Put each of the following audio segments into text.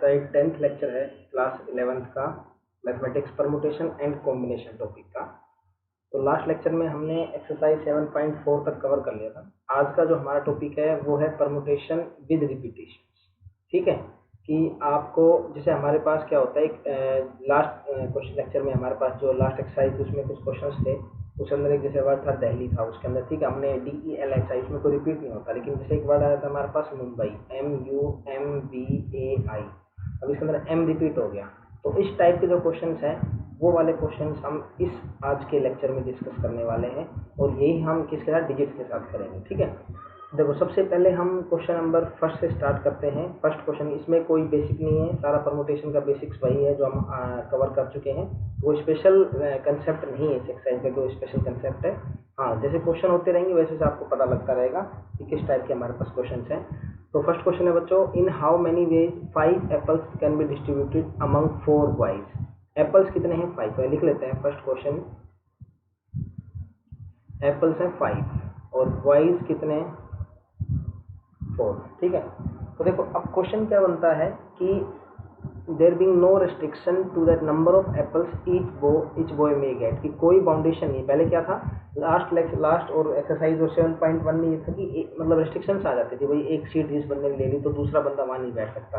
का एक 10th lecture है क्लास 11th का, mathematics permutation and combination topic का। तो लास्ट लेक्चर में हमने एक्सरसाइज 7.4 तक कवर कर लिया था। आज का जो हमारा टॉपिक है वो है परमुटेशन विद रिपीटेशन। ठीक है, कि आपको जैसे हमारे पास क्या होता है, एक लास्ट क्वेश्चन लेक्चर में हमारे पास जो लास्ट एक्सरसाइज उसमें कुछ क्वेश्चंस थे, उसके अंदर एक जैसे वर्ड था दिल्ली था, उसके अंदर ठीक है हमने DELHI, इसमें कोई रिपीट नहीं होता, लेकिन जैसे एक वर्ड आया था हमारे पास मुंबई, MUMBAI, अब इसके अंदर M रिपीट हो गया। तो इस टाइप के जो क्वेश्चंस हैं वो वाले क्वेश्चंस हम इस आज के लेक्चर में डिस्कस करने वाले हैं, और यही हम किसके साथ, डिजिट के साथ करेंगे। ठीक है, देखो सबसे पहले हम क्वेश्चन नंबर फर्स्ट से स्टार्ट करते हैं। फर्स्ट क्वेश्चन, इसमें कोई बेसिक नहीं है, सारा परमुटेशन का बेसिक्स वही है जो हम कवर कर चुके हैं। वो स्पेशल कंसेप्ट नहीं है इस एक्सरसाइज का, कोई स्पेशल कंसेप्ट है। हाँ, जैसे क्वेश्चन होते रहेंगे वैसे से आपको पता लगता रहेगा कि किस टाइप के हमारे पास क्वेश्चन हैं। तो फर्स्ट क्वेश्चन है बच्चों, इन how many veg 5 apples can be distributed among 4 boys. Apples कितने हैं, 5 है, लिख लेते हैं। फर्स्ट क्वेश्चन, एप्पल्स हैं 5 और बॉयज कितने हैं, 4। ठीक है, तो देखो अब क्वेश्चन क्या बनता है कि there being no restriction to that number of apples each boy may get, कि कोई बाउंडेशन नहीं। पहले क्या था, लास्ट और एक्सरसाइज और 7.1 में ये था कि मतलब रेस्ट्रिक्शंस आ जाती थी, भाई एक सीट इस बंदे ने ले ली तो दूसरा बंदा वहाँ नहीं बैठ सकता,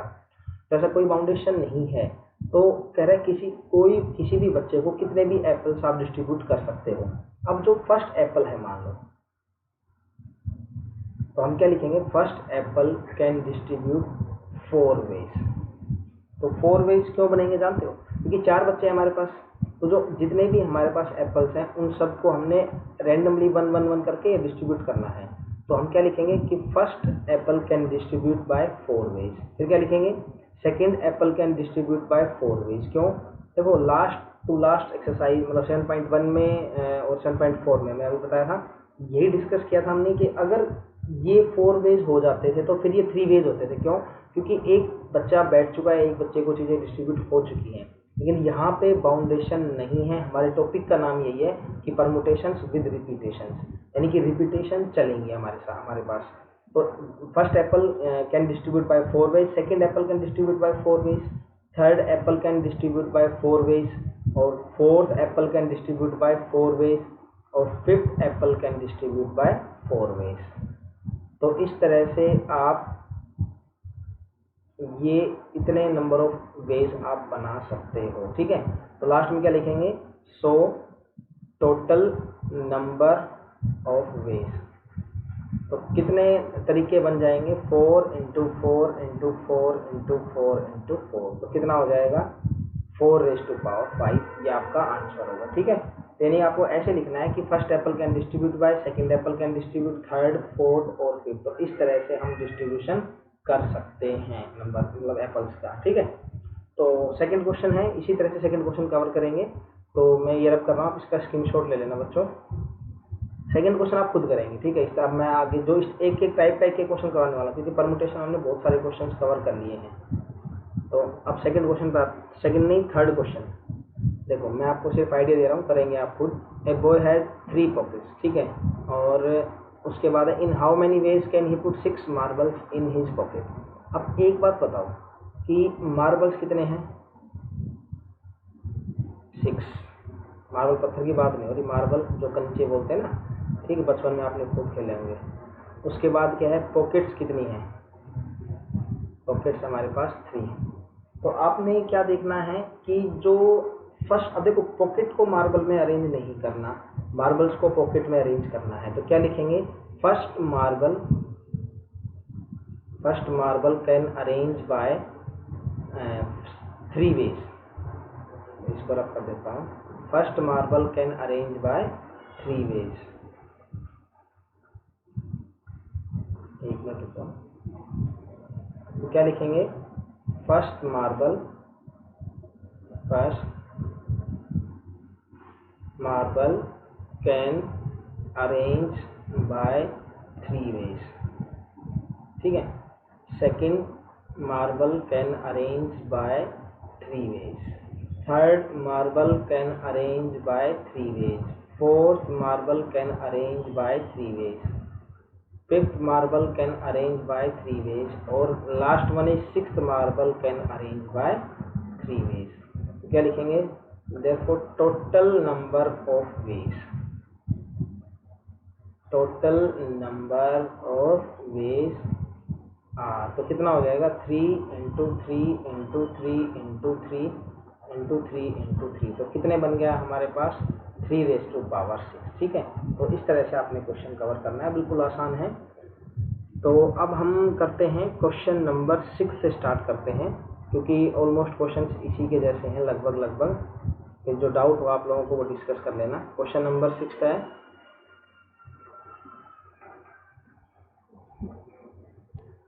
तो ऐसा कोई बाउंडेशन नहीं है। तो कह रहा है किसी भी बच्चे को कितने भी एप्पल्स आप डिस्ट्रीब्यूट कर सकते हो। अब जो फर्स्ट एप्पल है मान लो, तो हम क्या लिखेंगे, first apple can distribute 4 ways. तो 4 वेज क्यों बनेंगे जानते हो, क्योंकि 4 बच्चे हैं हमारे पास, तो जो जितने भी हमारे पास एप्पल्स हैं उन सबको हमने रैंडमली 1 करके डिस्ट्रीब्यूट करना है। तो हम क्या लिखेंगे कि first apple can distribute by 4 ways. फिर क्या लिखेंगे, second apple can distribute by 4 ways. क्यों, देखो लास्ट टू लास्ट एक्सरसाइज मतलब 7.1 में और 7.4 में मैं अभी बताया था, यही डिस्कस किया था हमने कि अगर ये 4 वेज हो जाते थे तो फिर ये 3 वेज होते थे। क्यों, क्योंकि एक बच्चा बैठ चुका है, एक बच्चे को चीज़ें डिस्ट्रीब्यूट हो चुकी हैं। लेकिन यहाँ पे बाउंडेशन नहीं है। हमारे टॉपिक का नाम यही है कि परमुटेशंस विद रिपीटेशंस, यानी कि रिपीटेशन चलेंगी हमारे साथ हमारे पास। तो first apple can distribute by 4 ways, second apple can distribute by 4 ways, third apple can distribute by 4 ways, और fourth apple can distribute by 4 ways, और fifth apple can distribute by 4 ways. तो इस तरह से आप ये इतने नंबर ऑफ वेज आप बना सकते हो। ठीक है, तो लास्ट में क्या लिखेंगे, so total number of ways, तो कितने तरीके बन जाएंगे, 4 × 4 × 4 × 4 × 4, तो कितना हो जाएगा 4⁵, ये आपका आंसर होगा। ठीक है, यानी आपको ऐसे लिखना है कि first apple can distribute bye, second Apple can distribute, third, fourth और फिफ्थ। तो इस तरह से हम डिस्ट्रीब्यूशन कर सकते हैं नंबर मतलब एप्पल्स का। ठीक है, तो सेकंड क्वेश्चन है, इसी तरह से सेकंड क्वेश्चन कवर करेंगे। तो मैं ये रब कर रहा हूँ, इसका स्क्रीनशॉट ले लेना बच्चों। सेकंड क्वेश्चन आप खुद करेंगे। ठीक है, इसका अब मैं आगे जो एक एक टाइप के क्वेश्चन करवाने वाला, क्योंकि परमुटेशन हमने बहुत सारे क्वेश्चन कवर कर लिए हैं। तो अब सेकंड क्वेश्चन पर, सेकंड नहीं थर्ड क्वेश्चन। देखो मैं आपको सिर्फ आइडिया दे रहा हूँ, करेंगे आप खुद। A boy has 3 pockets. ठीक है, और उसके बाद इन how many veg can he put 6 marbles in his pocket. अब एक बात बताओ कि मार्बल्स कितने हैं, 6। मार्बल पत्थर की बात नहीं हो रही, मार्बल जो कंचे बोलते हैं ना, ठीक है, बचपन में आपने खूब खेले होंगे। उसके बाद क्या है, पॉकेट्स कितनी हैं, पॉकेट्स हमारे पास 3 हैं। तो आपने क्या देखना है कि जो फर्स्ट, अब देखो पॉकेट को मार्बल में अरेंज नहीं करना, मार्बल्स को पॉकेट में अरेंज करना है। तो क्या लिखेंगे, first marble can arrange by 3 ways. इसको रख कर देता हूँ, first marble can arrange by 3 ways. एक मिनट रुको, तो क्या लिखेंगे, first marble can arrange by 3 ways. ठीक है, second marble can arrange by 3 ways, third marble can arrange by 3 ways, fourth marble can arrange by 3 ways. 5th marble can arrange by 3 ways और last one is 6th marble can arrange by 3 ways। तो क्या लिखेंगे, therefore total number of ways, total number of ways are, तो कितना हो जाएगा 3 into 3 into 3 into 3 into 3 into 3, तो कितने बन गया हमारे पास 3 raised to power 6। ठीक है, तो इस तरह से आपने क्वेश्चन कवर करना है, बिल्कुल आसान है। तो अब हम करते हैं क्वेश्चन नंबर 6 से स्टार्ट करते हैं, क्योंकि ऑलमोस्ट क्वेश्चन इसी के जैसे हैं लगभग। तो जो डाउट हो आप लोगों को वो डिस्कस कर लेना। क्वेश्चन नंबर 6 का है,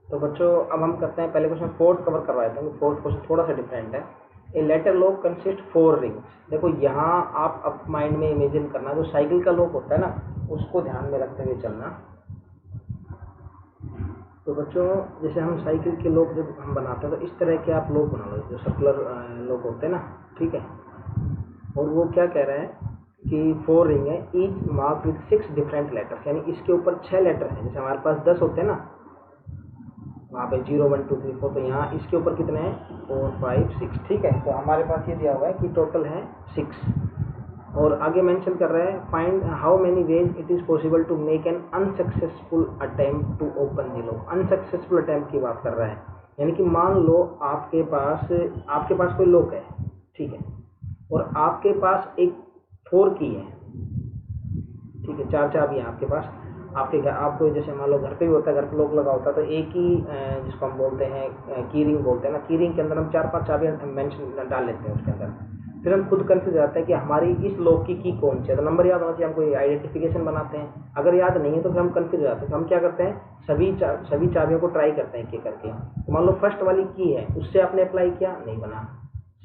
तो बच्चों अब हम करते हैं पहले क्वेश्चन 4th कवर करवाए थे। 4th क्वेश्चन थोड़ा सा डिफरेंट है। A letter lock consist 4 rings. देखो यहाँ आप अब माइंड में इमेजिन करना, जो साइकिल का लॉक होता है ना, उसको ध्यान में रखते हुए चलना। तो बच्चों जैसे हम साइकिल के लॉक जब हम बनाते हैं तो इस तरह के आप लॉक बना लो, जो सर्कुलर लॉक होते हैं ना, ठीक है। और वो क्या कह रहे हैं कि 4 रिंग है, each mark with 6 different letters, यानी इसके ऊपर 6 लेटर हैं। जैसे हमारे पास 10 होते हैं ना, वहाँ पे 0 1 2 3 4, तो यहाँ इसके ऊपर कितने हैं 4 5 6। ठीक है, तो हमारे पास ये दिया हुआ है कि टोटल है 6। और आगे मेंशन कर रहे हैं find how many ways it is possible to make an unsuccessful attempt to open the lock. Unsuccessful attempt की बात कर रहा है, यानी कि मान लो आपके पास कोई लॉक है, ठीक है, और आपके पास एक 4 की है, ठीक है, 4 चाबी है आपके पास। आपके घर, आपको जैसे मान लो घर पे भी होता है, घर पे लॉक लगा होता है, तो एक ही जिसको हम बोलते हैं की रिंग बोलते हैं ना, की रिंग के अंदर हम 4-5 चाबियाँ मेंशन डाल लेते हैं उसके अंदर। फिर हम खुद कंफ्यूज हो जाते हैं कि हमारी इस लॉक की कौन सी है। तो नंबर याद होना चाहिए, हम कोई आइडेंटिफिकेशन बनाते हैं। अगर याद नहीं है तो फिर हम कंफ्यूज हो जाते हैं। तो हम क्या करते हैं, सभी चाबियों को ट्राई करते हैं एक करके। तो मान लो फर्स्ट वाली की है, उससे आपने अप्लाई किया, नहीं बना।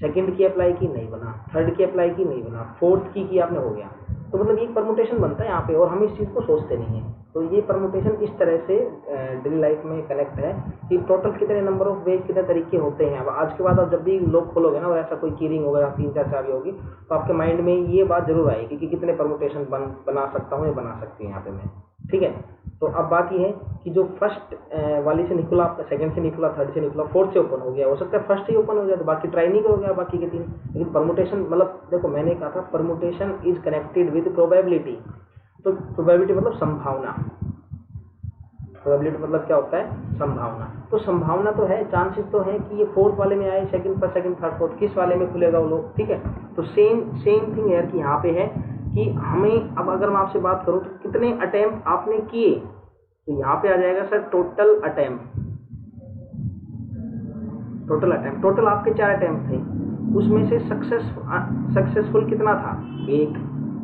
सेकंड की अप्लाई की, नहीं बना। थर्ड की अप्लाई की, नहीं बना। फोर्थ की आपने, हो गया। तो मतलब ये परमुटेशन बनता है यहाँ पे, और हम इस चीज़ को सोचते नहीं हैं। तो ये परमुटेशन इस तरह से डेली लाइफ में कनेक्ट है कि टोटल कितने नंबर ऑफ वेज, कितने तरीके होते हैं। अब आज के बाद आप जब भी लॉक खोलोगे ना, और ऐसा कोई कीरिंग होगा, 3-4 चाबी होगी, तो आपके माइंड में ये बात जरूर आएगी कि कितने परमुटेशन बना सकता हूँ या बना सकती हूँ यहाँ पे मैं। ठीक है, तो अब बात ये है कि जो फर्स्ट वाली से निकला, आपका सेकंड से निकला, थर्ड से निकला, फोर्थ से ओपन हो गया, हो सकता है फर्स्ट से ओपन हो गया, तो बाकी ट्राई नहीं करोगे बाकी के 3। लेकिन परमुटेशन मतलब देखो, मैंने कहा था permutation is connected with probability. तो प्रोबेबिलिटी मतलब संभावना। प्रोबेबिलिटी मतलब क्या होता है, संभावना। तो संभावना तो है, चांसेस तो है कि ये 4th वाले में आए, second, first, second, third, fourth, किस वाले में खुलेगा वो लोग। ठीक है, तो सेम थिंग है कि यहाँ पे है कि हमें, अब अगर मैं आपसे बात करूँ तो कितने अटेम्प्ट आपने किए, तो यहाँ पे आ जाएगा सर टोटल अटेम्प्ट। टोटल आपके 4 अटेम्प्ट थे, उसमें से सक्सेसफुल कितना था, 1।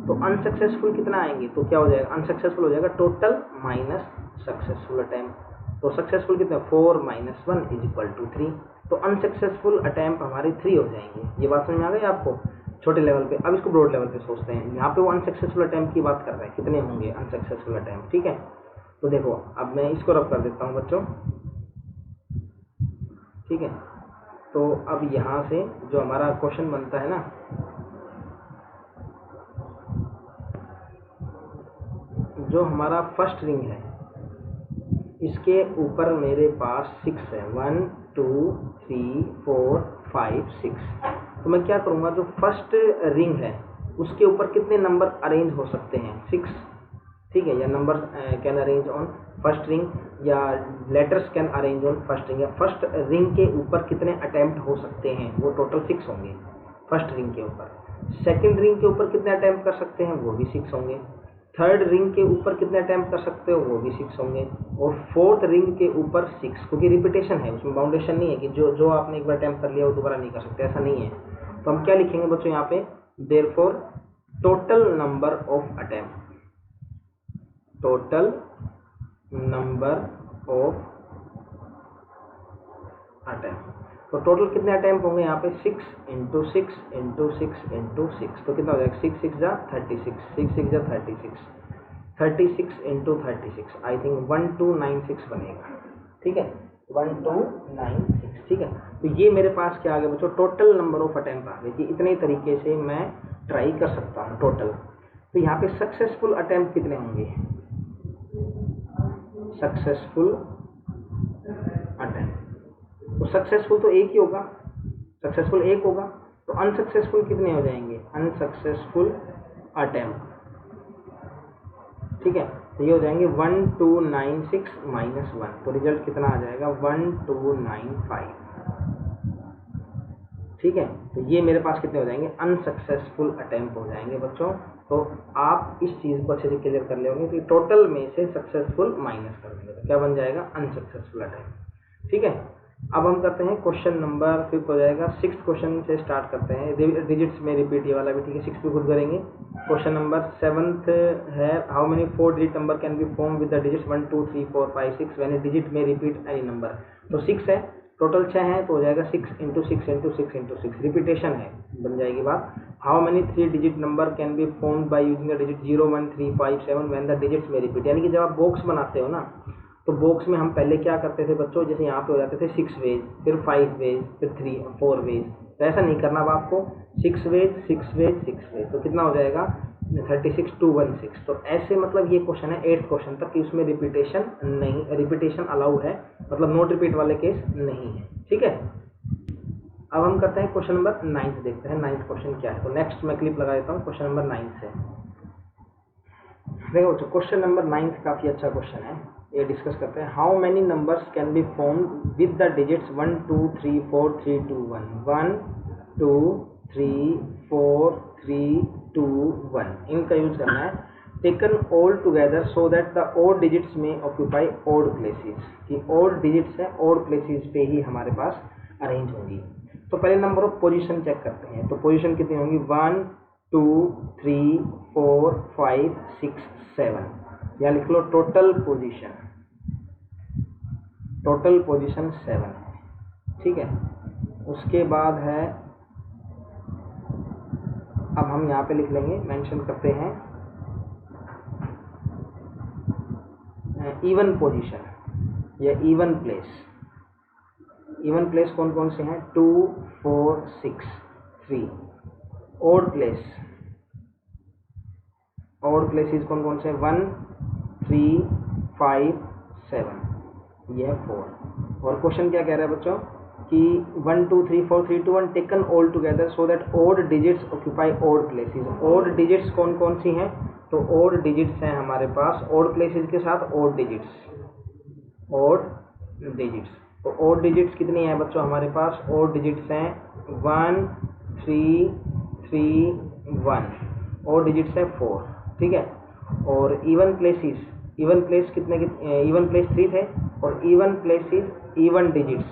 तो अनसक्सेसफुल कितना आएंगे, तो क्या हो जाएगा, अनसक्सेसफुल हो जाएगा टोटल माइनस सक्सेसफुल अटेम्प्ट। तो सक्सेसफुल कितना, 4 - 1 = 3। तो अनसक्सेसफुल अटेम्प्ट हमारे 3 हो जाएंगे। ये बात समझ में आ गई आपको, छोटे लेवल पे। अब इसको ब्रॉड लेवल पे सोचते हैं। यहाँ पे वो अनसक्सेसफुल अटेम्प्ट की बात कर रहे हैं, कितने होंगे अनसक्सेसफुल अटेम्प्ट। ठीक है, तो देखो अब मैं इसको रब कर देता हूँ बच्चों। ठीक है, तो अब यहाँ से जो हमारा क्वेश्चन बनता है ना, जो हमारा फर्स्ट रिंग है, इसके ऊपर मेरे पास 6 है, 1 2 3 4 5 6। तो मैं क्या करूँगा, जो फर्स्ट रिंग है उसके ऊपर कितने नंबर अरेंज हो सकते हैं, 6। ठीक है, या number can arrange on first ring, या letters can arrange on first ring, या फर्स्ट रिंग के ऊपर कितने अटेम्प्ट हो सकते हैं, वो टोटल 6 होंगे फर्स्ट रिंग के ऊपर। सेकंड रिंग के ऊपर कितने अटेम्प्ट कर सकते हैं, वो भी 6 होंगे। थर्ड रिंग के ऊपर कितने अटेम्प्ट कर सकते हो, वो भी 6 होंगे। और फोर्थ रिंग के ऊपर 6, क्योंकि रिपीटेशन है, उसमें बाउंडेशन नहीं है कि जो आपने एक बार अटेम्प्ट कर लिया वो दोबारा नहीं कर सकते, ऐसा नहीं है। तो हम क्या लिखेंगे बच्चों यहाँ पे, therefore total number of attempt, total number of attempt. तो टोटल कितने अटेम्प्ट होंगे यहाँ पे, 6 × 6 × 6 × 6। तो कितना हो जाएगा, 6 6 जा 36, 6 6 जा 36, 36 × 36, आई थिंक 1296 बनेगा। ठीक है, 1296। ठीक है, तो ये मेरे पास क्या आ गया बच्चों, टोटल नंबर ऑफ अटेम्प्ट आ गए कि इतने तरीके से मैं ट्राई कर सकता हूँ टोटल। तो यहाँ पे सक्सेसफुल अटेम्प्ट कितने होंगे, अनसक्सेसफुल अटेम्प्ट। तो सक्सेसफुल तो एक ही होगा, सक्सेसफुल एक होगा, तो अनसक्सेसफुल कितने हो जाएंगे, अनसक्सेसफुल अटेम्प्ट। ठीक है, तो ये हो जाएंगे 1296 माइनस 1, तो रिजल्ट कितना आ जाएगा 1295। ठीक है, तो ये मेरे पास कितने हो जाएंगे, अनसक्सेसफुल अटेम्प्ट हो जाएंगे बच्चों। तो आप इस चीज़ को अच्छे से क्लियर कर लेंगे कि टोटल में से सक्सेसफुल माइनस कर देंगे तो क्या बन जाएगा, अनसक्सेसफुल अटेम्प्ट। ठीक है, अब हम करते हैं क्वेश्चन नंबर 5 हो जाएगा। 6th क्वेश्चन से स्टार्ट करते हैं, डिजिट्स में रिपीट ये वाला भी। ठीक है, 6 भी खुद करेंगे। क्वेश्चन नंबर 7th है, how many 4 digit number can be form with the digits 1 2 3 4 5 6 when A digit में रिपीट एनी नंबर। तो 6 है, टोटल 6 है, तो हो जाएगा 6 × 6 × 6 × 6, रिपीटेशन है, बन जाएगी बात। How many 3 digit number can be form by using the digit 0 1 3 5 7 when the digits में रिपीट। यानी कि जब आप बॉक्स बनाते हो ना, तो बॉक्स में हम पहले क्या करते थे बच्चों, जैसे यहाँ पे हो जाते थे 6 वेज, फिर 5 वेज, फिर 3 4 वेज। तो ऐसा नहीं करना अब आपको, 6 वेज 6 वेज 6 वेज, तो कितना हो जाएगा 36 216। तो ऐसे मतलब ये क्वेश्चन है 8th क्वेश्चन तक कि उसमें रिपीटेशन नहीं, रिपीटेशन अलाउड है, मतलब नोट रिपीट वाले केस नहीं है। ठीक है, अब हम करते हैं क्वेश्चन नंबर 9 देखते हैं 9th क्वेश्चन क्या है। तो नेक्स्ट मैं क्लिप लगा देता हूँ क्वेश्चन नंबर 9 से। देखो बच्चों, क्वेश्चन नंबर 9 काफ़ी अच्छा क्वेश्चन है, ये डिस्कस करते हैं। How many numbers can be form with the digits 1 2 3 4 3 2 1 1 2 3 4 3 2 1। इनका यूज करना है, taken all together so that the odd digits में ऑक्यूपाई ओड प्लेसेस, कि ओड डिजिट्स है ओड प्लेसेस पे ही हमारे पास अरेंज होंगी। तो पहले नंबर ऑफ पोजीशन चेक करते हैं, तो पोजीशन कितनी होंगी 1 2 3 4 5 6 7, या लिख लो टोटल पोजीशन 7 है। ठीक है, उसके बाद है, अब हम यहाँ पे लिख लेंगे, मेंशन करते हैं इवन पोजीशन या इवन प्लेस। इवन प्लेस कौन कौन से हैं, 2 4 6 3। ओड प्लेसेस कौन कौन से हैं, 1 3 5 7, ये है 4। और क्वेश्चन क्या कह रहा है बच्चों कि 1 2 3 4 3 2 1 taken all together so that odd digits occupy odd places. Odd digits कौन कौन सी हैं, तो ओड डिजिट्स हैं हमारे पास, ओड प्लेसेस के साथ ओड डिजिट्स। तो ओड डिजिट्स कितनी है बच्चों हमारे पास, ओड डिजिट्स हैं 1 3 3 1, ओड डिजिट्स है 4। ठीक है, और इवन प्लेस कितने, इवन प्लेस 3 थे, और इवन प्लेसेस इवन डिजिट्स।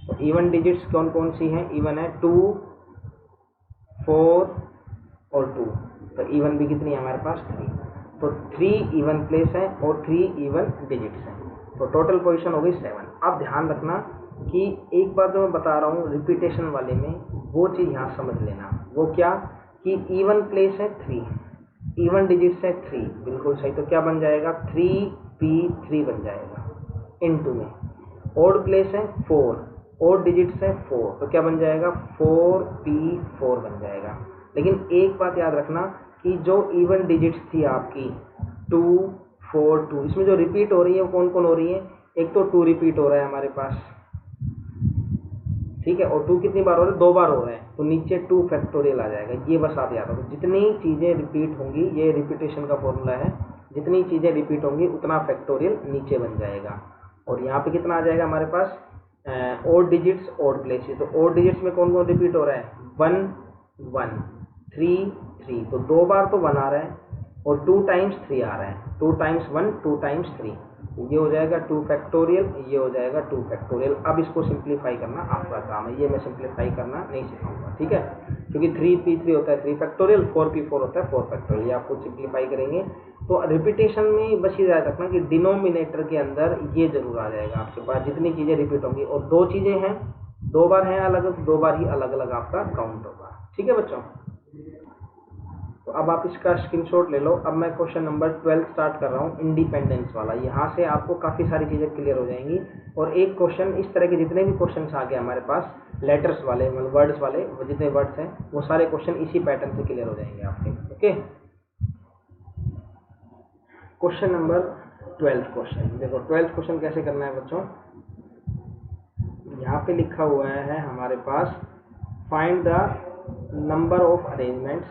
तो इवन डिजिट्स कौन कौन सी हैं, इवन है 2 4 और 2, तो इवन भी कितनी है हमारे पास 3। तो 3 इवन प्लेस है और 3 इवन डिजिट्स हैं, तो टोटल पोजीशन हो गई 7। अब ध्यान रखना कि एक बार जो मैं बता रहा हूँ रिपीटेशन वाले में, वो चीज़ यहाँ समझ लेना, वो क्या कि इवन प्लेस है 3, इवन डिजिट्स है 3, बिल्कुल सही। तो क्या बन जाएगा 3p3 बन जाएगा इनटू में। ओड प्लेस है 4, ओड डिजिट्स है 4, तो क्या बन जाएगा 4p4 बन जाएगा। लेकिन एक बात याद रखना कि जो इवन डिजिट्स थी आपकी 2 4 2, इसमें जो रिपीट हो रही है वो कौन कौन हो रही है, एक तो 2 रिपीट हो रहा है हमारे पास, ठीक है, और 2 कितनी बार हो रहा है, 2 बार हो रहा है, तो नीचे 2 फैक्टोरियल आ जाएगा। ये बस आप याद रखो, जितनी चीज़ें रिपीट होंगी, ये रिपीटेशन का फॉर्मूला है, जितनी चीज़ें रिपीट होंगी उतना फैक्टोरियल नीचे बन जाएगा। और यहाँ पे कितना आ जाएगा हमारे पास, ओड डिजिट्स ओड प्लेसेस। तो ओड डिजिट्स में कौन कौन रिपीट हो रहा है, 1 1 3 3, तो 2 बार तो 1 आ रहा है, और 2 टाइम्स 3 आ रहा है, 2 टाइम्स 1 2 टाइम्स 3, ये हो जाएगा 2 फैक्टोरियल, ये हो जाएगा 2 फैक्टोरियल। अब इसको सिंप्लीफाई करना आपका काम है, ये मैं सिंप्लीफाई करना नहीं सिखाऊंगा, ठीक है, क्योंकि 3p3 होता है 3 फैक्टोरियल, 4p4 होता है 4 फैक्टोरियल, ये आपको सिंप्लीफाई करेंगे। तो रिपीटेशन में बस ये याद रखना कि डिनोमिनेटर के अंदर ये जरूर आ जाएगा आपके पास, जितनी चीज़ें रिपीट होंगी, और 2 चीज़ें हैं, 2 बार हैं अलग, 2 बार ही अलग अलग आपका काउंट होगा, ठीक है बच्चों। तो अब आप इसका स्क्रीनशॉट ले लो। अब मैं क्वेश्चन नंबर 12 स्टार्ट कर रहा हूँ, इंडिपेंडेंस वाला। यहाँ से आपको काफ़ी सारी चीज़ें क्लियर हो जाएंगी, और एक क्वेश्चन इस तरह के जितने भी क्वेश्चन आ गए हमारे पास लेटर्स वाले, मतलब वर्ड्स वाले, जितने वर्ड्स हैं वो सारे क्वेश्चन इसी पैटर्न से क्लियर हो जाएंगे आपके। Okay, question number 12th question. देखो 12th क्वेश्चन कैसे करना है बच्चों, यहाँ पे लिखा हुआ है हमारे पास find the number of arrangements,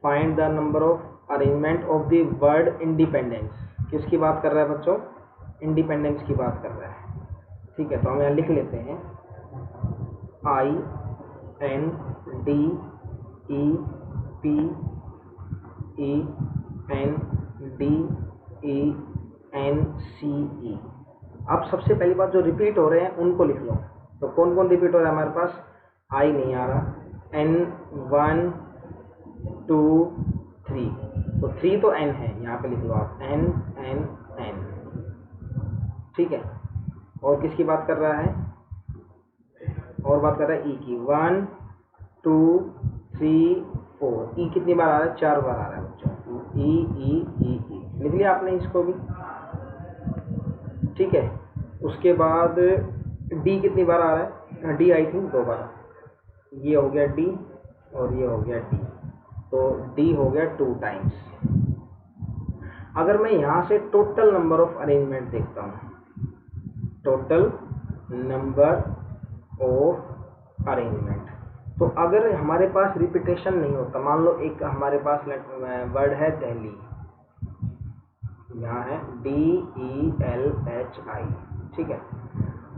find the number of arrangement of the word independence. किसकी बात कर रहा है बच्चों, इंडिपेंडेंस की बात कर रहा है। ठीक है, तो हम यहाँ लिख लेते हैं I N D E P E N D E N C E। अब सबसे पहली बात जो रिपीट हो रहे हैं उनको लिख लो। तो कौन कौन रिपीट हो रहा है हमारे पास, I नहीं आ रहा, N 1 2 3, तो 3 तो N है, यहाँ पे लिख लो आप N N N। ठीक है, और किसकी बात कर रहा है, और बात कर रहा है E की, 1 2 3 4। E कितनी बार आ रहा है, 4 बार आ रहा है बच्चों, E E E E लिख लिया आपने इसको भी। ठीक है, उसके बाद D कितनी बार आ रहा है, D आई थिंक 2 बार, ये हो गया D और ये हो गया D, तो D हो गया 2 टाइम्स। अगर मैं यहाँ से टोटल नंबर ऑफ अरेंजमेंट देखता हूँ, टोटल नंबर ऑफ अरेंजमेंट, तो अगर हमारे पास रिपीटेशन नहीं होता, मान लो एक हमारे पास वर्ड है दिल्ली, यहाँ है DELHI। ठीक है,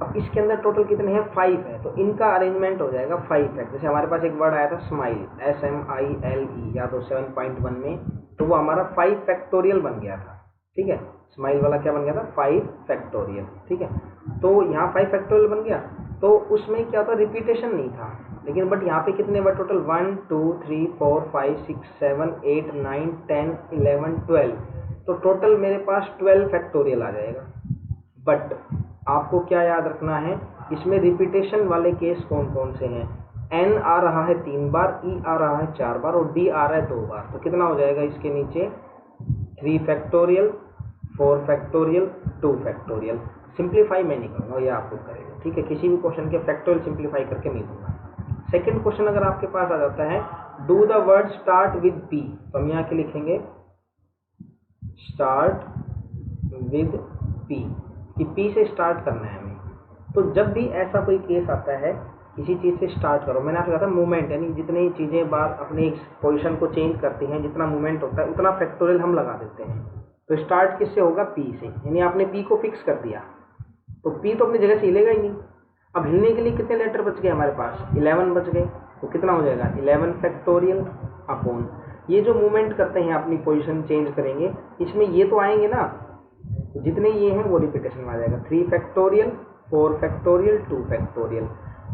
अब इसके अंदर टोटल कितने हैं, 5 है, तो इनका अरेंजमेंट हो जाएगा 5 फैक्ट। जैसे हमारे पास एक वर्ड आया था स्माइल, SMILE, या तो 7.1 में, तो वो हमारा 5 फैक्टोरियल बन गया था। ठीक है, स्माइल वाला क्या बन गया था, 5 फैक्टोरियल। ठीक है, तो यहाँ 5 फैक्टोरियल बन गया, तो उसमें क्या था, रिपीटेशन नहीं था, लेकिन बट यहाँ पे कितने वर्ड टोटल, 1 2 3 4 5 6 7 8 9 10 11 12, तो टोटल मेरे पास 12 फैक्टोरियल आ जाएगा। बट आपको क्या याद रखना है, इसमें रिपीटेशन वाले केस कौन कौन से हैं, N आ रहा है 3 बार, E आ रहा है 4 बार और D आ रहा है 2 बार, तो कितना हो जाएगा इसके नीचे, 3 फैक्टोरियल 4 फैक्टोरियल 2 फैक्टोरियल। सिंप्लीफाई मैं नहीं करूँगा, ये आपको करेगा। ठीक है, किसी भी क्वेश्चन के फैक्टोरियल सिंप्लीफाई करके नहीं दूंगा। सेकंड क्वेश्चन अगर आपके पास आ जाता है, do the word start with P, तो हम यहाँ के लिखेंगे स्टार्ट विद P, कि P से स्टार्ट करना है हमें। तो जब भी ऐसा कोई केस आता है, किसी चीज़ से स्टार्ट करो, मैंने आपको कहा था मूवमेंट, यानी जितनी चीज़ें बार अपनी पोजीशन को चेंज करती हैं, जितना मूवमेंट होता है उतना फैक्टोरियल हम लगा देते हैं। तो स्टार्ट किससे होगा, P से, यानी आपने P को फिक्स कर दिया, तो P तो अपनी जगह से हिलेगा ही नहीं। अब हिलने के लिए कितने लेटर बच गए हमारे पास, 11 बच गए, तो कितना हो जाएगा, 11 फैक्टोरियल अपॉन, ये जो मूवमेंट करते हैं अपनी पोजीशन चेंज करेंगे, इसमें ये तो आएंगे ना, तो जितने ये हैं वो रिपीटेशन में आ जाएगा, 3 फैक्टोरियल 4 फैक्टोरियल 2 फैक्टोरियल।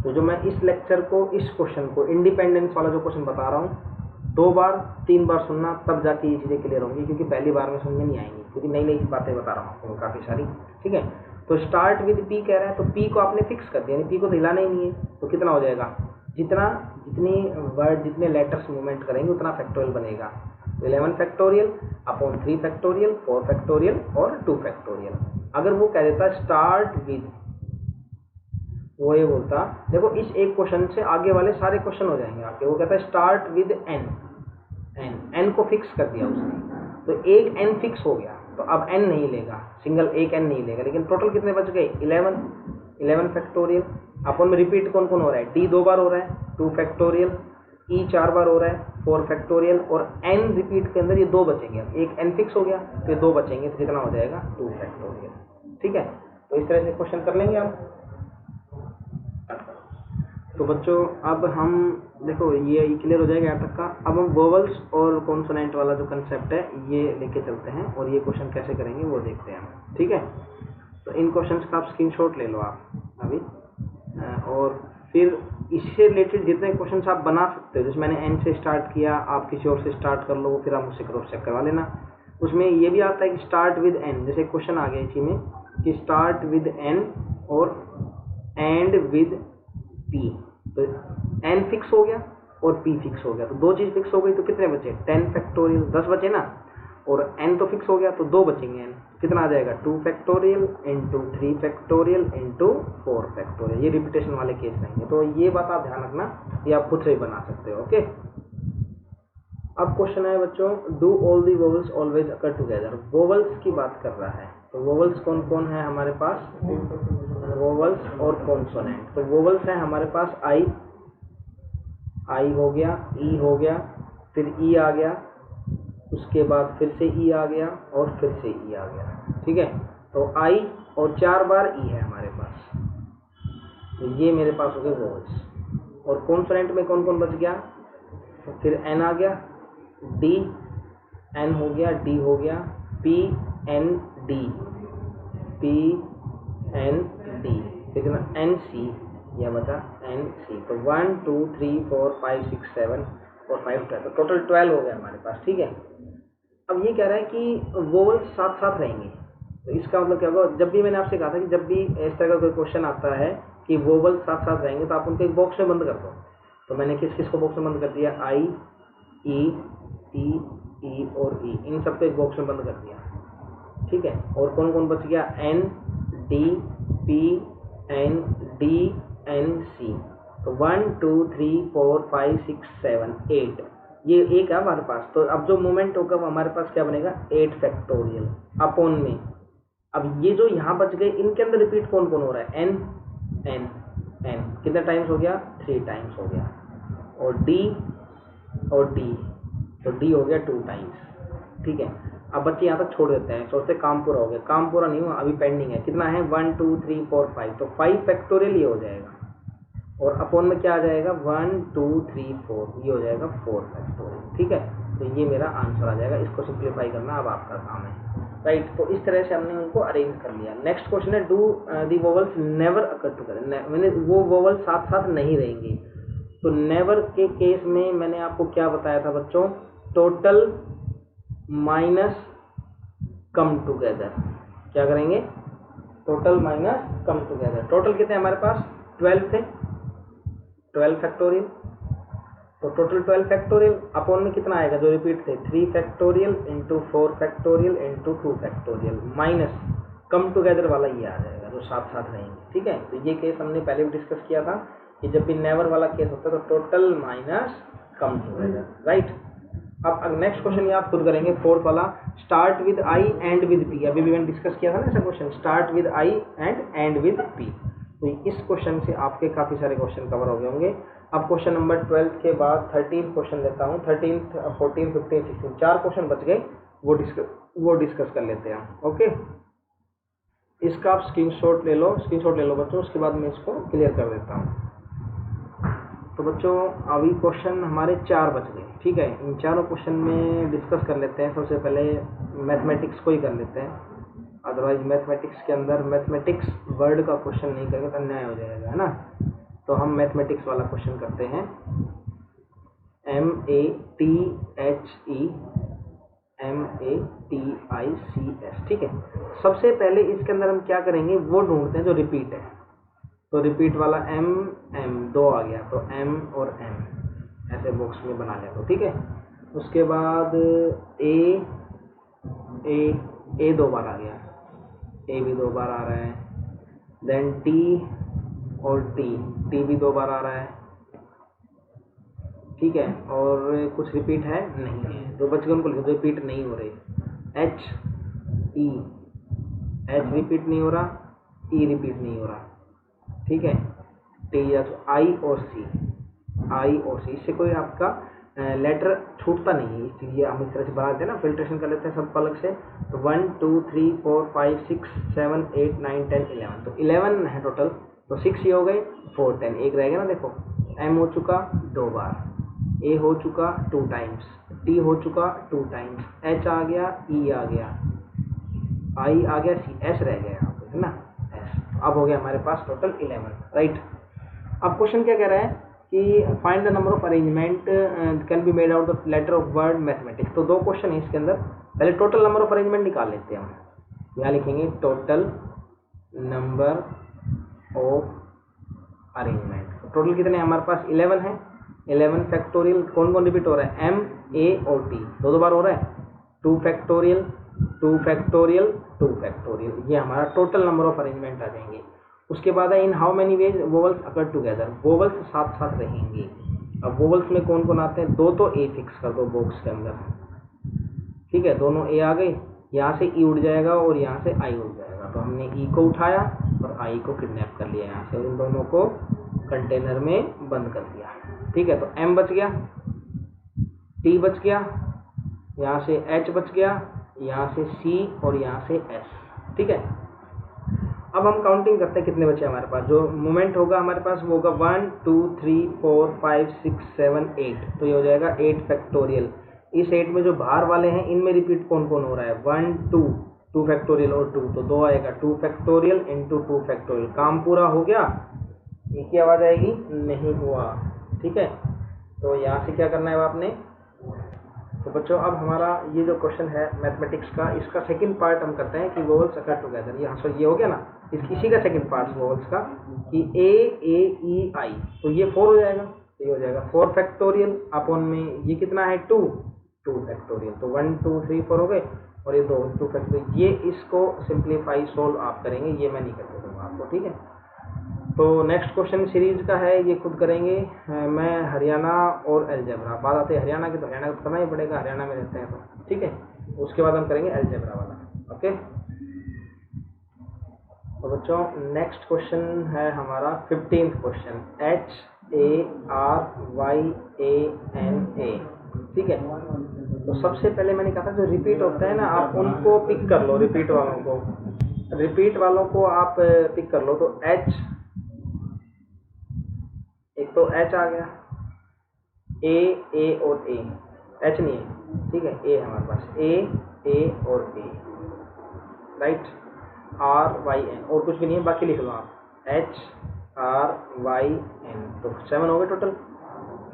तो जो मैं इस लेक्चर को, इस क्वेश्चन को, इंडिपेंडेंस वाला जो क्वेश्चन बता रहा हूँ, 2 बार 3 बार सुनना, तब जाके ये चीज़ें क्लियर होंगी, क्योंकि पहली बार में समझ में नहीं आएंगी, क्योंकि नई नई बातें बता रहा हूँ आपको काफ़ी सारी। ठीक है, तो स्टार्ट विद P कह रहा है, तो P को आपने फिक्स कर दिया, यानी P को तो हिलाना ही नहीं है, तो कितना हो जाएगा, जितनी वर्ड, जितने लेटर्स मूवमेंट करेंगे उतना फैक्टोरियल बनेगा। 11 फैक्टोरियल अपॉन 3 फैक्टोरियल 4 फैक्टोरियल और 2 फैक्टोरियल। अगर वो कह देता स्टार्ट विद, वो ये बोलता, देखो इस एक क्वेश्चन से आगे वाले सारे क्वेश्चन हो जाएंगे आपके। वो कहता है स्टार्ट विद N को फिक्स कर दिया उसने, तो एक N फिक्स हो गया, तो अब N नहीं लेगा, सिंगल एक N नहीं लेगा, लेकिन टोटल कितने बच गए, 11 फैक्टोरियल। अपन में रिपीट कौन कौन हो रहा है, D 2 बार हो रहा है, 2 फैक्टोरियल, E 4 बार हो रहा है, 4 फैक्टोरियल, और N रिपीट के अंदर ये 2 बचेंगे। अब एक N फिक्स हो गया, तो ये 2 बचेंगे, तो कितना हो जाएगा, 2 फैक्टोरियल। ठीक है, तो इस तरह से क्वेश्चन कर लेंगे हम। तो बच्चों अब हम देखो ये क्लियर हो जाएगा यहाँ तक का। अब हम वोवल्स और कॉन्सोनेंट वाला जो कंसेप्ट है ये लेके चलते हैं, और ये क्वेश्चन कैसे करेंगे वो देखते हैं हम। ठीक है, तो इन क्वेश्चंस का आप स्क्रीनशॉट ले लो आप अभी, और फिर इससे रिलेटेड जितने क्वेश्चन आप बना सकते हो, जैसे मैंने N से स्टार्ट किया, आप किसी और से स्टार्ट कर लो, फिर आप मुझसे क्रॉस चेक करवा लेना। उसमें ये भी आता है कि स्टार्ट विद N, जैसे क्वेश्चन आ गया इसी में कि स्टार्ट विद N और एंड विद P, तो N फिक्स हो गया और P फिक्स हो गया, तो 2 चीज़ फिक्स हो गई, तो कितने बचे, 10 फैक्टोरियल, 10 बचे ना, और N तो फिक्स हो गया, तो 2 बचेंगे N, कितना आ जाएगा, 2 factorial into 3 factorial into 4 factorial. ये रिपीटेशन वाले केस रहेंगे, तो ये बात आप ध्यान रखना, ये आप खुद से ही बना सकते हो। ओके, अब क्वेश्चन है बच्चों, do all the vowels always occur together. Vowels की बात कर रहा है, तो वोवल्स कौन कौन है हमारे पास, वोवल्स और कॉन्सोनेंट। तो वोवल्स है हमारे पास आई, आई हो गया, ई हो गया, फिर ई आ गया, उसके बाद फिर से ई आ गया और फिर से ई आ गया। ठीक है, तो आई और 4 बार ई है हमारे पास, तो ये मेरे पास हो गए वोवल्स। और कॉन्सोनेंट में कौन कौन बच गया, तो फिर एन आ गया, डी, एन हो गया, डी हो गया, P N D, P N D, कितना एन सी, यह बचा एन सी। तो 1 2 3 4 5 6 7 और 5 12, तो टोटल 12 हो गया हमारे पास। ठीक है, अब ये कह रहा है कि वोवल्स साथ साथ रहेंगे, तो इसका मतलब क्या होगा, जब भी मैंने आपसे कहा था कि जब भी इस तरह का कोई क्वेश्चन आता है कि वोवल्स साथ साथ रहेंगे, तो आप उनको एक बॉक्स में बंद कर दो। तो मैंने किस किस को बॉक्स में बंद कर दिया, आई, ई और ई, इन सबको एक बॉक्स में बंद कर दिया। ठीक है, और कौन कौन बच गया, N D P N D N C. तो 1 2 3 4 5 6 7 8, ये एक है हमारे पास। तो अब जो मोमेंट होगा वो हमारे पास क्या बनेगा, 8 फैक्टोरियल अपॉन में। अब ये जो यहाँ बच गए, इनके अंदर रिपीट कौन कौन हो रहा है, एन एन एन, कितना टाइम्स हो गया, 3 टाइम्स हो गया, और डी और डी, तो डी हो गया 2 टाइम्स। ठीक है, अब बच्चे यहाँ तक छोड़ देते हैं, सोचते काम पूरा हो गया, काम पूरा नहीं हुआ, अभी पेंडिंग है। कितना है, 1 2 3 4 5, तो 5 फैक्टोरियल ये हो जाएगा, और अपॉन में क्या आ जाएगा, 1 2 3 4, ये हो जाएगा 4 फैक्टोरियल। ठीक है, तो ये मेरा आंसर आ जाएगा। इसको सिंप्लीफाई करना अब आपका काम है, राइट। तो इस तरह से हमने उनको अरेंज कर लिया। नेक्स्ट क्वेश्चन है, do the vowels never occur together, मैंने वो वोवल साथ साथ नहीं रहेंगे। तो नेवर के केस में मैंने आपको क्या बताया था बच्चों, टोटल माइनस कम टुगेदर। क्या करेंगे, total minus come together. Total कितने हमारे पास, 12 थे, 12 फैक्टोरियल, तो टोटल 12 फैक्टोरियल अपॉन में कितना आएगा, जो रिपीट थे, 3 factorial into 4 factorial into 2 factorial, minus come together वाला ये आ जाएगा जो साथ साथ रहेंगे। ठीक है, तो ये केस हमने पहले भी डिस्कस किया था कि जब भी नेवर वाला केस होता है तो total minus come together, right. अब नेक्स्ट क्वेश्चन ये आप खुद करेंगे, 4th वाला, start with I and with P. अभी भी मैंने डिस्कस किया था ना ऐसा question, start with I and with P. तो इस क्वेश्चन से आपके काफ़ी सारे क्वेश्चन कवर हो गए होंगे। अब क्वेश्चन नंबर 12 के बाद 13 क्वेश्चन लेता हूँ, 13 14 15 16, 4 क्वेश्चन बच गए, वो डिस्कस कर लेते हैं। ओके, इसका आप स्क्रीनशॉट ले लो बच्चों, उसके बाद मैं इसको क्लियर कर देता हूँ। तो बच्चों अभी क्वेश्चन हमारे 4 बच गए। ठीक है, इन चारों क्वेश्चन में डिस्कस कर लेते हैं। सबसे पहले मैथमेटिक्स को ही कर लेते हैं, अदरवाइज मैथमेटिक्स के अंदर मैथमेटिक्स वर्ड का क्वेश्चन नहीं करेंगे तो अन्याय हो जाएगा, है ना। तो हम मैथमेटिक्स वाला क्वेश्चन करते हैं, MATHICS। ठीक है, सबसे पहले इसके अंदर हम क्या करेंगे, वो ढूंढते हैं जो रिपीट है। तो रिपीट वाला M 2 आ गया, तो M और M ऐसे बॉक्स में बना लिया। तो ठीक है, उसके बाद A 2 बार आ गया, A भी 2 बार आ रहा है, देन T और T भी 2 बार आ रहा है। ठीक है, और कुछ रिपीट है नहीं है, जो बच गए उनको लिखो, रिपीट नहीं हो रहे। H रिपीट नहीं हो रहा, E रिपीट नहीं हो रहा। ठीक है, T या तो I और C, इससे कोई आपका लेटर छूटता नहीं है, इसलिए हम इस तरह से बना देते हैं ना, फिल्ट्रेशन कर लेते हैं सबको अलग से। तो 1 2 3 4 5 6 7 8 9 10 11, तो 11 है टोटल, तो 6 ये हो गए, 4 10, एक रह गया ना। देखो, M हो चुका 2 बार, A हो चुका 2 टाइम्स, T हो चुका 2 टाइम्स, H आ गया, E आ गया, I आ गया, C, S रह गया यहाँ पे, है ना, S। तो अब हो गया हमारे पास टोटल 11, राइट। अब क्वेश्चन क्या कह रहा है कि find the number of arrangement can be made out the letter of word mathematics. तो 2 क्वेश्चन है इसके अंदर, पहले टोटल नंबर ऑफ अरेंजमेंट निकाल लेते हैं हम। यहाँ लिखेंगे total number of arrangement. Total कितने हैं हमारे पास, 11 है, 11 फैक्टोरियल। कौन कौन रिपीट हो रहा है, M A और T 2 बार हो रहा है, 2 फैक्टोरियल 2 फैक्टोरियल 2 फैक्टोरियल, ये हमारा टोटल नंबर ऑफ अरेंजमेंट आ जाएंगे। उसके बाद है in how many veg vowels occur together, vowels साथ साथ रहेंगे। अब वोवल्स में कौन कौन आते हैं, दो तो ए फिक्स कर दो बॉक्स के अंदर, ठीक है, दोनों ए आ गए, यहाँ से ई उड़ जाएगा और यहाँ से आई उड़ जाएगा, तो हमने ई को उठाया और आई को किडनैप कर लिया यहाँ से और इन दोनों को कंटेनर में बंद कर दिया, ठीक है। तो एम बच गया, टी बच गया, यहाँ से एच बच गया, यहाँ से सी और यहाँ से एस, ठीक है। अब हम काउंटिंग करते हैं कितने बचे हमारे पास, जो मोमेंट होगा हमारे पास वो होगा 1 2 3 4 5 6 7 8, तो ये हो जाएगा 8 फैक्टोरियल। इस 8 में जो बाहर वाले हैं इनमें रिपीट कौन कौन हो रहा है, 1 2 फैक्टोरियल और 2, तो 2 आएगा, 2 फैक्टोरियल इंटू 2 फैक्टोरियल। काम पूरा हो गया, ये की आवाज़ आएगी नहीं हुआ, ठीक है। तो यहाँ से क्या करना है आपने, तो बच्चों अब हमारा ये जो क्वेश्चन है मैथमेटिक्स का, इसका सेकंड पार्ट हम करते हैं कि वोवल्स अकर टुगेदर। यहाँ से ये हो गया ना, इसी का सेकंड पार्ट वोवल्स का कि ए ई आई, तो ये 4 हो जाएगा, तो ये हो जाएगा 4 फैक्टोरियल अपॉन में ये कितना है 2 फैक्टोरियल, तो 1 2 3 4 हो गए और ये 2 फैक्टोरियल। ये इसको सिंप्लीफाई सोल्व आप करेंगे, ये मैं नहीं करके दूंगा आपको, ठीक है। तो नेक्स्ट क्वेश्चन सीरीज का है, ये खुद करेंगे, मैं हरियाणा और अलजेब्रा। बात आती है हरियाणा की, तो हरियाणा को करना ही पड़ेगा, हरियाणा में रहते हैं तो, ठीक है। उसके बाद हम करेंगे अलजेब्रा वाला, ओके। तो बच्चों नेक्स्ट क्वेश्चन है हमारा 15th क्वेश्चन, HARYANA, ठीक है। तो सबसे पहले मैंने कहा था जो रिपीट होता है ना, आप उनको पिक कर लो, रिपीट वालों को आप पिक कर लो। तो एच, एक तो एच आ गया, ए और ए, एच नहीं है, ठीक है, ए है हमारे पास, ए और ए, राइट, RYN और कुछ भी नहीं है, बाकी लिख लो आप, HRYN, तो 7 हो गए टोटल,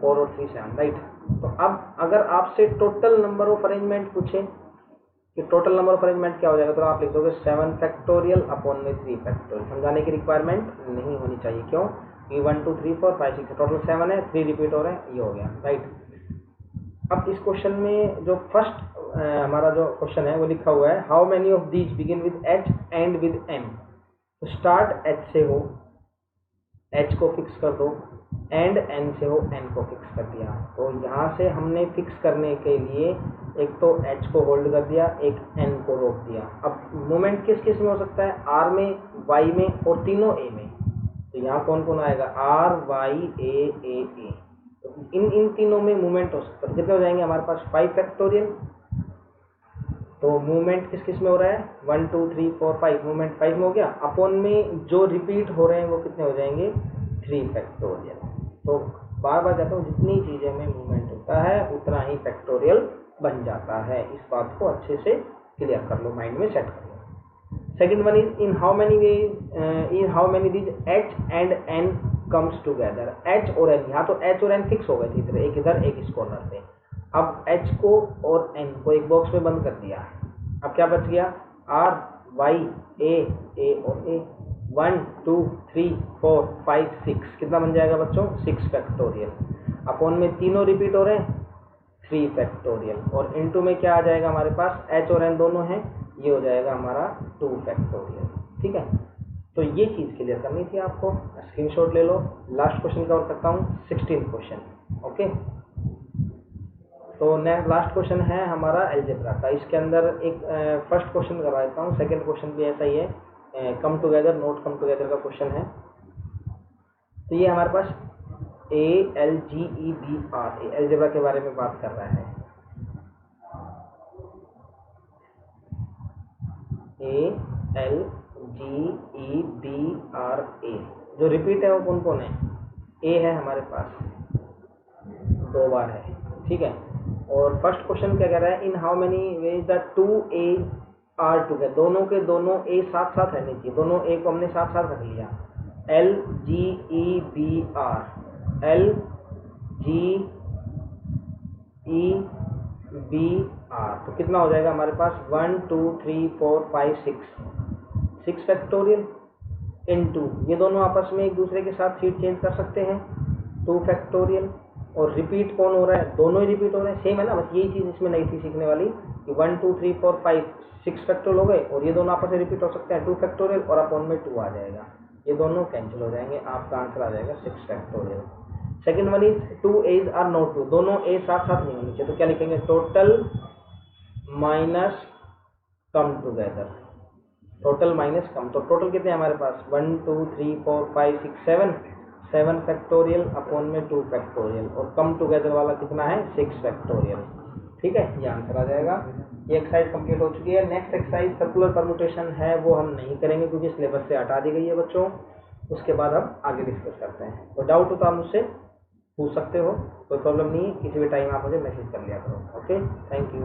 4 और 3 7, राइट। तो अब अगर आपसे टोटल नंबर ऑफ अरेंजमेंट पूछे कि टोटल नंबर ऑफ अरेंजमेंट क्या हो जाएगा, तो आप लिख दोगे 7 फैक्टोरियल अपॉन में 3 फैक्टोरियल। समझाने की रिक्वायरमेंट नहीं होनी चाहिए, क्यों कि 1 2 3 4 5 6 टोटल 7 है, 3 रिपीट हो रहे हैं, ये हो गया, राइट। अब इस क्वेश्चन में जो फर्स्ट हमारा जो क्वेश्चन है वो लिखा हुआ है, how many of these begin with H end with M. तो स्टार्ट एच से हो, एच को फिक्स कर दो, एंड एन से हो, एन को फिक्स कर दिया। तो यहाँ से हमने फिक्स करने के लिए एक तो एच को होल्ड कर दिया, एक एन को रोक दिया। अब मोमेंट किस किस में हो सकता है, आर में, वाई में और तीनों ए में। तो यहाँ कौन कौन आएगा, आर वाई ए। तो इन तीनों में मूवमेंट हो सकता है, कितने हो जाएंगे हमारे पास 5 फैक्टोरियल। तो मूवमेंट किस किस में हो रहा है, 1 2 3 4 5, मूवमेंट 5 में हो गया, अपॉन में जो रिपीट हो रहे हैं वो कितने हो जाएंगे 3 फैक्टोरियल। तो बार बार कहता हूँ जितनी चीज़ें में मूवमेंट होता है उतना ही फैक्टोरियल बन जाता है। इस बात को अच्छे से क्लियर कर लो, माइंड में सेट कर लो। Second one is in how many these H and N comes together. H और एन, यहाँ तो एच और एन फिक्स हो गए थे, इधर एक इधर एक इस कॉर्नर पे। अब एच को और एन को एक बॉक्स में बंद कर दिया, अब क्या बच गया, आर वाई ए और ए। 1 2 3 4 5 6, कितना बन जाएगा बच्चों, 6 फैक्टोरियल। अपॉन में तीनों रिपीट हो रहे हैं, 3 फैक्टोरियल, और इनटू में क्या आ जाएगा हमारे पास, एच और एन दोनों हैं, ये हो जाएगा हमारा 2 फैक्टोरियल, ठीक है। तो ये चीज़ क्लियर करनी थी आपको, स्क्रीनशॉट ले लो। लास्ट क्वेश्चन कवर करता हूँ, 16th क्वेश्चन, ओके। तो नेक्स्ट लास्ट क्वेश्चन है हमारा अलजेब्रा का। इसके अंदर एक फर्स्ट क्वेश्चन करवा देता हूँ, सेकंड क्वेश्चन भी ऐसा ही है, come together note come together का क्वेश्चन है। तो ये हमारे पास ALGEBR अलजेब्रा के बारे में बात कर रहा है। ALGEBRA, जो रिपीट है वो कौन कौन है, ए है हमारे पास, 2 बार है, ठीक है। और फर्स्ट क्वेश्चन क्या कह रहा है, in how many ways the 2 A are together. दोनों के दोनों ए साथ साथ रहने चाहिए, दोनों ए को हमने साथ साथ रख लिया, LGEBR, LGEBR। तो कितना हो जाएगा हमारे पास, 1 2 3 4 5 6 फैक्टोरियल इनटू, ये दोनों आपस में एक दूसरे के साथ सीट चेंज कर सकते हैं, 2 फैक्टोरियल। और रिपीट कौन हो रहा है, दोनों ही रिपीट हो रहे हैं, सेम है ना, बस यही चीज़ इसमें नहीं थी सीखने वाली कि 1 2 3 4 5 6 फैक्टोरियल हो गए, और ये दोनों आपस में रिपीट हो सकते हैं, 2 फैक्टोरियल, और अपॉन में 2 आ जाएगा, ये दोनों कैंसिल हो जाएंगे, आपका आंसर आ जाएगा 6 factorial. Second one is 2 A's are not 2, दोनों ए साथ साथ नहीं होने चाहिए। तो क्या लिखेंगे, total minus come together, total minus come. तो टोटल कितने हैं हमारे पास, 1 2 3 4 5 6 7, 7 फैक्टोरियल अपॉन में 2 फैक्टोरियल, और कम टुगेदर वाला कितना है, 6 फैक्टोरियल। ठीक है, ये आंसर आ जाएगा। ये एक्सरसाइज कंप्लीट हो चुकी है। नेक्स्ट एक्सरसाइज सर्कुलर परमुटेशन है, वो हम नहीं करेंगे क्योंकि सिलेबस से हटा दी गई है बच्चों। उसके बाद हम आगे डिस्कस करते हैं। तो डाउट हो तो आप मुझसे पूछ सकते हो, कोई प्रॉब्लम नहीं है, किसी भी टाइम आप मुझे मैसेज कर लिया करो। Okay, thank you.